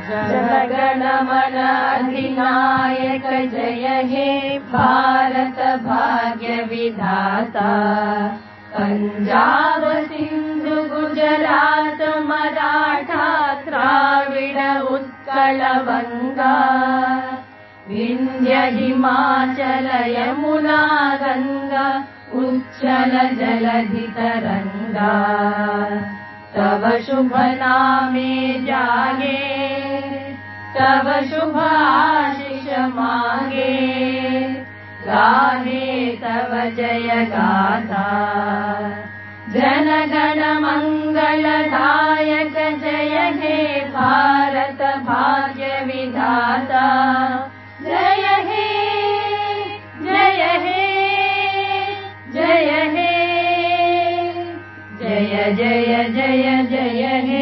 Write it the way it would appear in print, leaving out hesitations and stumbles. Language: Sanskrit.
जनगण मन अधिनायक जय हे भारत भाग्य विधाता। पंजाब सिंधु गुजरात मराठा द्राविड उत्कल बंगा विंध्य हिमाचल यमुना गंगा उच्चल जलधि तरंगा। तव शुभ नामे जागे तव शुभ आशीष मांगे गाहे तव जय गाथा। जनगण मंगलदायक जय हे भारत भाग्य विधाता। जय हे जय हे जय हे जय जय जय जय हे।